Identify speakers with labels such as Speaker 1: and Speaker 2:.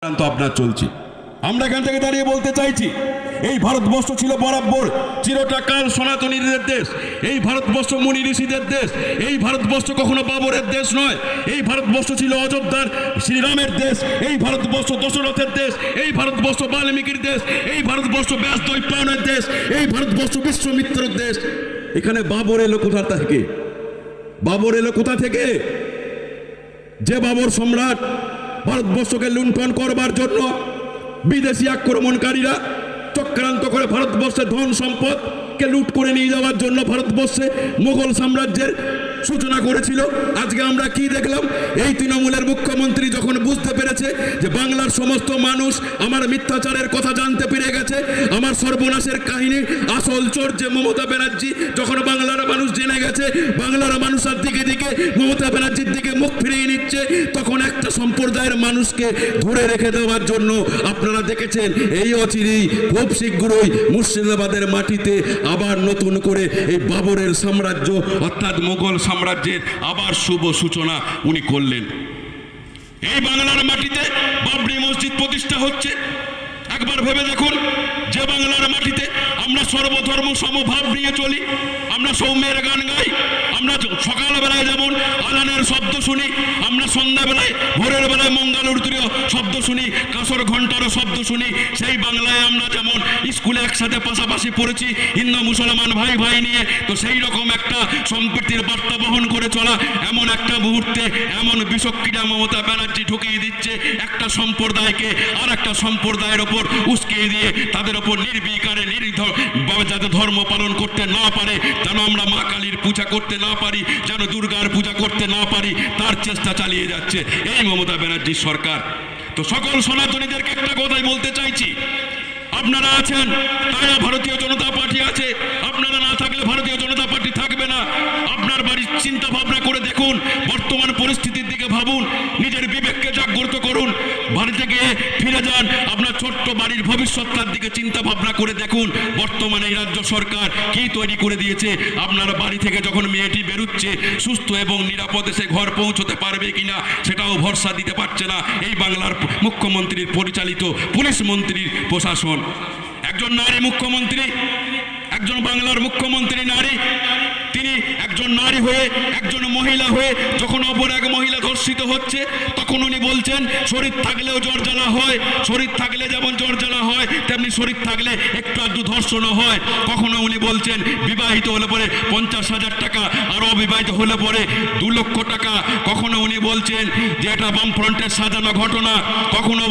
Speaker 1: আপনার চলছে। আমরা এখান থেকে দাঁড়িয়ে বলতে চাইছি, এই ভারতবর্ষ ছিল বরাবর চিরটাকাল সনাতনীদের দেশ, এই ভারতবর্ষ মুনি ঋষিদের দেশ, এই ভারতবর্ষ কখনো বাবরের দেশ নয়, এই ভারতবর্ষ ছিল অযোধ্যার শ্রীরামের দেশ, এই ভারতবর্ষ দশরথের দেশ, এই ভারতবর্ষ বাল্মীকির দেশ, এই ভারতবর্ষ ব্যাসদ্বৈপায়নের দেশ, এই ভারতবর্ষ বিশ্বমিত্রের দেশ। এখানে বাবর এলো কোথা থেকে? বাবর এলো কোথা থেকে? যে বাবর সম্রাট ভারতবর্ষকে লুণ্ঠন করবার জন্য বিদেশি আক্রমণকারীরা চক্রান্ত করে ভারতবর্ষের ধন সম্পদকে লুট করে নিয়ে যাওয়ার জন্য ভারতবর্ষে মোগল সাম্রাজ্যের সূচনা করেছিল। আজকে আমরা কি দেখলাম? এই তৃণমূলের মুখ্যমন্ত্রী যখন বুঝতে পেরেছে যে বাংলার সমস্ত মানুষ আমার মিথ্যাচারের কথা জানতে পেরে গেছে, আমার সর্বনাশের কাহিনী আসল চোর যে মমতা ব্যানার্জি, যখন বাংলার মানুষ জেনে গেছে বাংলার মানুষের দিকে দিকে মমতা ব্যানার্জির দিকে মুখ ফিরিয়ে নিচ্ছে, তখন একটা সম্প্রদায়ের মানুষকে ধরে রেখে দেওয়ার জন্য আপনারা দেখেছেন এই অচিরেই খুব শীঘ্রই মুর্শিদাবাদের মাটিতে আবার নতুন করে এই বাবরের সাম্রাজ্য অর্থাৎ মোগল সাম্রাজ্যের আবার শুভ সূচনা উনি করলেন। এই বাংলার মাটিতে বাবরি মসজিদ প্রতিষ্ঠা হচ্ছে। একবার ভেবে দেখুন, যে বাংলার মাটিতে আমরা সর্বধর্ম সমভাব নিয়ে চলি, আমরা সৌম্যের গান গাই, আমরা সকালবেলায় যেমন আলানের শব্দ শুনি, আমরা সন্ধ্যাবেলায় ভোরের বেলায় মঙ্গলারতির শব্দ শুনি, কাসর ঘন্টারও শব্দ শুনি, সেই বাংলায় আমরা যেমন স্কুলে একসাথে পাশাপাশি পড়েছি হিন্দু মুসলমান ভাই ভাই নিয়ে, তো সেই রকম একটা সম্প্রীতির বার্তা বহন করে চলা এমন একটা মুহূর্তে এমন বিষক্রিয়া মমতা ব্যানার্জি ঢুকিয়ে দিচ্ছে একটা সম্প্রদায়কে আর একটা সম্প্রদায়ের ওপর উস্কিয়ে দিয়ে তাদের ওপর নির্বিকারে যাতে ধর্ম পালন করতে না পারে, যেন আমরা মা কালীর পূজা করতে না পারি, যেন দুর্গার পূজা করতে না পারি, তার চেষ্টা চালিয়ে যাচ্ছে এই মমতা ব্যানার্জির সরকার। তো সকল সনাতনীদেরকে একটা কথাই বলতে চাইছি, আপনারা আছেন তাই ভারতীয় জনতা পার্টি আছে, আপনারা না থাকলে ভারতীয় জনতা পার্টি থাকবে না। আপনার বাড়ির চিন্তা ভাবনা করে দেখুন, বর্তমান পরিস্থিতির দিকে ভাবুন, নিজের বিবেককে জাগ্রত করুন, বাড়িতে গিয়ে ফিরে যান, আপনার ছোট্ট বাড়ির ভবিষ্যৎটার দিকে চিন্তা ভাবনা করে দেখুন বর্তমানে এই রাজ্য সরকার কি তৈরি করে দিয়েছে। আপনার বাড়ি থেকে যখন মেয়েটি বেরুচ্ছে সুস্থ এবং নিরাপদে সে ঘর পৌঁছতে পারবে কিনা সেটাও ভরসা দিতে পারছে না এই বাংলার মুখ্যমন্ত্রীর পরিচালিত পুলিশ মন্ত্রীর প্রশাসন। একজন নারী মুখ্যমন্ত্রী, একজন বাংলার মুখ্যমন্ত্রী নারী, তিনি একজন নারী হয়ে একজন মহিলা হয়ে যখন অপর এক মহিলা ধর্ষিত হচ্ছে তখন উনি বলছেন শরীর থাকলেও জ্বর জ্বালা হয়, শরীর থাকলে যেমন জ্বর জ্বালা হয় তেমনি শরীর থাকলে একটু আধটু ধর্ষণও হয়। কখনো উনি বলছেন বিবাহিত হলে পরে 50,000 টাকা আর অবিবাহিত হলে পরে 2 লক্ষ টাকা। কখনো উনি বলছেন যে এটা বামফ্রন্টের সাজানো ঘটনা, কখনো